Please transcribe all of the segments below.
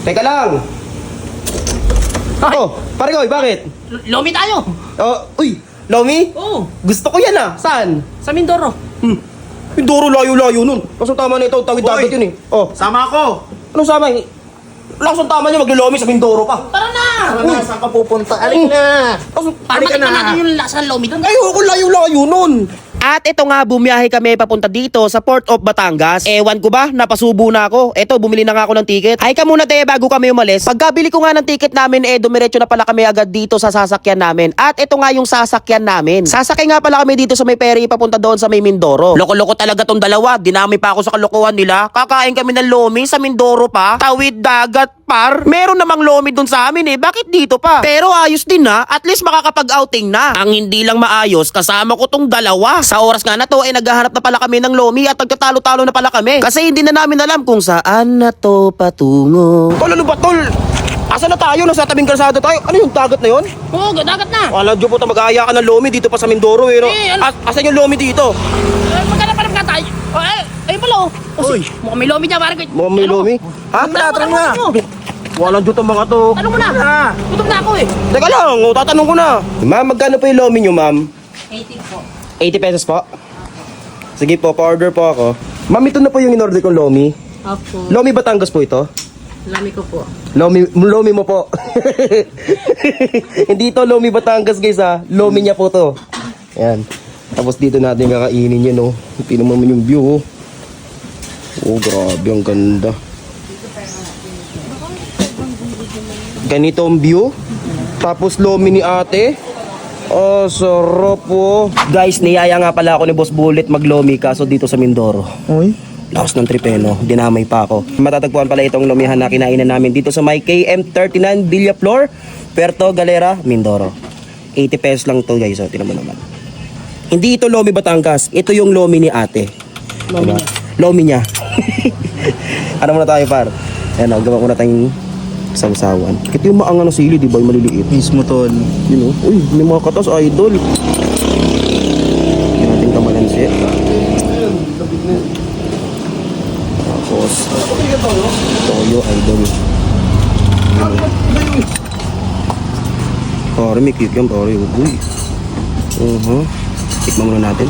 Teka lang. Ay. Oh, pare ko, bakit? Lomi tayo. Uy, Lomi? Oo. Gusto ko yan ah. Saan? Sa Mindoro. Mindoro layo-layo nun. Kasong tama na ito, tawid dagat Uy. yun eh. Oh, Sama ako! anong sama eh? Lakas ang tama niya, maglulomi sa Mindoro pa. Tara na! Tara na, saan ka pupunta? Alik na! Para Halika matikman na. natin yung lasa ng lomi doon. Ayoko, layo-layo nun. At ito nga, bumiyahe kami papunta dito sa Port of Batangas. Ewan ko ba, napasubo na ako. Eto, bumili na nga ako ng ticket. Ay ka muna tayo bago kami umalis. Pagkabili ko nga ng ticket namin, dumiretso na pala kami agad dito sa sasakyan namin. At ito nga yung sasakyan namin. Sasakay nga pala kami dito sa may ferry papunta doon sa may Mindoro. Loko-loko talaga tong dalawa. Dinami pa ako sa kalokohan nila. Kakain kami ng lomi sa Mindoro pa. Tawid dagat par. Meron namang lomi doon sa amin eh. Bakit dito pa? Pero ayos din na. At least makakapag-outing na. Ang hindi lang maayos, kasama ko tong dalawa. Sa oras nga na to, naghahanap na pala kami ng lomi at nagtatalo-talo na pala kami. Kasi hindi na namin alam kung saan na to patungo. Tol, ano ba tol? Asa na tayo? Nasa tabing kalsada tayo. Ano yung dagat na yun? Oo, dagat na. Wala dyan po ta mag-aaya ka ng lomi dito pa sa Mindoro eh. No? Asan yung lomi dito? Maghanap ka tayo. Ayun pala oh. Uy. Mukhang may lomi dyan, parang. Mukhang may lomi. Ha? Tara na! Walang dyan mga to. Tanong mo na. Gutom na ako eh. Teka lang, tatanong ko na. Ma'am, magkano po yung lomi nyo, ma'am? 80 po. 80 pesos po? Sige po, pa-order po ako. Ma'am, ito na po yung in-order kong lomi. Opo. Lomi Batangas po ito? Lami ko po. Lomi mo po. Hindi ito Lomi Batangas guys ha. Lomi niya po to. Ayan. Tapos dito natin kakainin yun oh. Tingnan mo naman yung view oh. Oh grabe ang ganda. Ganito ang view. Tapos lomi ni ate. Oh sarap po. Guys niyaya nga pala ako ni Boss Bullet maglomi kaso dito sa Mindoro. Uy. Lakas ng tripeno, dinamay pa ako. Matatagpuan pala itong lumihan na kinainan namin dito sa may KM39 Villaflor, Puerto Galera, Mindoro. 80 pesos lang to guys, so tinan mo naman. Hindi ito lomi Batangas, ito yung lomi ni ate. Lomi niya. Lomi niya. Ano muna tayo par? Ayan o, gawa ko na tayong sausawan. Ito yung maangan ng sili, di ba? Yung maliliit. Mismo tol. Yun o. Uy, may mga katas, idol. Yan natin kamalansi. Tapos, toyo, idol. Pare, may cute yan, pare. Uy. Tikman muna natin.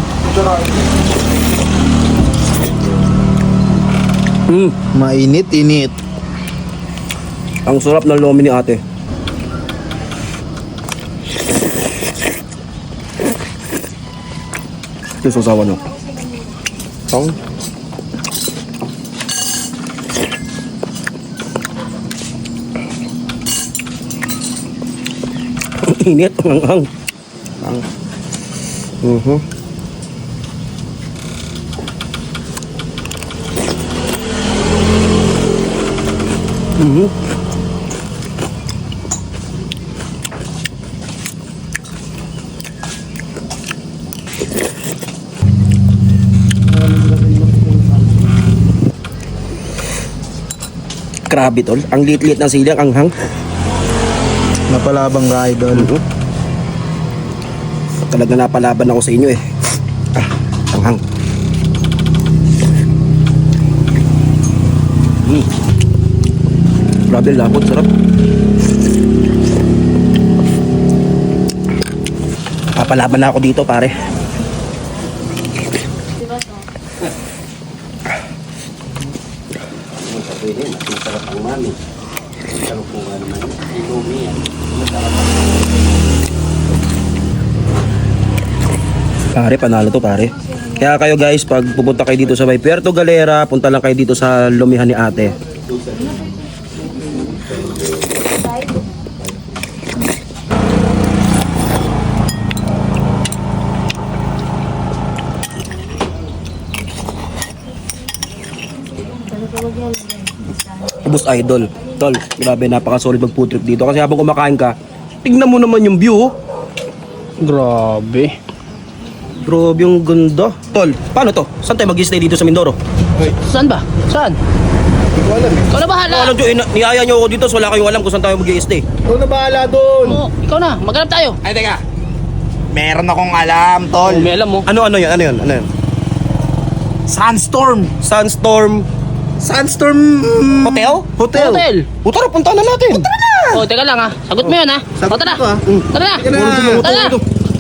Mainit-init. Ang sarap ng lomi ni ate. Ito yung sasawa nyo. Tang. Ang init. Ang. Grabe tol. Ang liit-liit ng sili, ang anghang. Napalabang ka idol. Talaga napalaban ako sa inyo eh. Anghang. Grabe lapot, sarap. Papalaban na ako dito pare. Pare, panalo to pare. Kaya kayo guys, pag pupunta kayo dito sa may Puerto Galera, punta lang kayo dito sa lumihan ni ate. Ubus idol. Tol, grabe napaka-solid mag-food trip dito. Kasi habang kumakain ka, tignan mo naman yung view. Grabe. Grabe yung ganda. Tol, paano to? Saan tayo mag-stay dito sa Mindoro? Saan ba? Saan? Hindi ko alam eh. Ikaw na bahala. Alam nyo, niyaya nyo ako dito so wala kayong alam kung saan tayo mag-stay. Ikaw na bahala doon. Oo, ikaw na. Maghanap tayo. Ay teka. Meron akong alam tol. May alam mo. Ano yun? Sandstorm. Sunstorm. Sandstorm Hotel? Hotel. Hotel. O tara, punta na natin. Oh, teka lang ha. Sagot mo yun ha. Sagot O, tara. ko, ha. Tara na. Teka na. Tara na.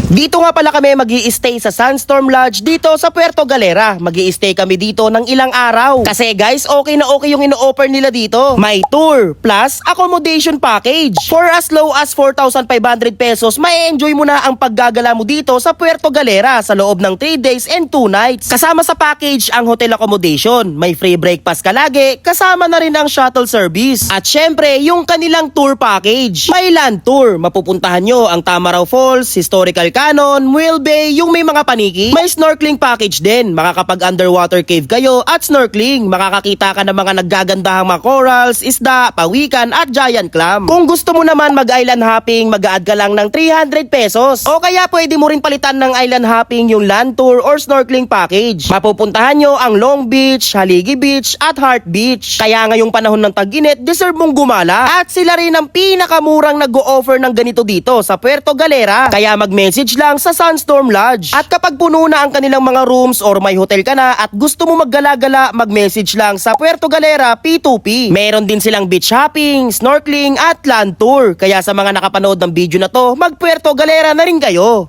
Dito nga pala kami magi-stay sa Sandstorm Lodge dito sa Puerto Galera. Magi-stay kami dito ng ilang araw. Kasi guys, okay na okay yung ino-offer nila dito. May tour plus accommodation package. For as low as 4,500 pesos, ma-enjoy mo na ang paggagala mo dito sa Puerto Galera sa loob ng 3 days and 2 nights. Kasama sa package ang hotel accommodation. May free breakfast ka lagi, kasama na rin ang shuttle service. At syempre, yung kanilang tour package. May land tour, mapupuntahan nyo ang Tamaraw Falls, Historical Cannon, Muel Bay, yung may mga paniki. May snorkeling package din. Makakapag-underwater cave kayo at snorkeling. Makakakita ka ng mga naggagandahang mga corals, isda, pawikan at giant clam. Kung gusto mo naman mag-island hopping, mag-a-add ka lang ng 300 pesos. O kaya pwede mo rin palitan ng island hopping yung land tour or snorkeling package. Mapupuntahan nyo ang Long Beach, Haligi Beach at Heart Beach. Kaya ngayong panahon ng tag-init, deserve mong gumala. At sila rin ang pinakamurang nag-o-offer ng ganito dito sa Puerto Galera. Kaya mag-message lang sa Sandstorm Lodge. At kapag puno na ang kanilang mga rooms or may hotel ka na at gusto mo maggala-gala, mag-message lang sa Puerto Galera P2P. Meron din silang beach hopping, snorkeling at land tour. Kaya sa mga nakapanood ng video na to, mag Puerto Galera na rin kayo.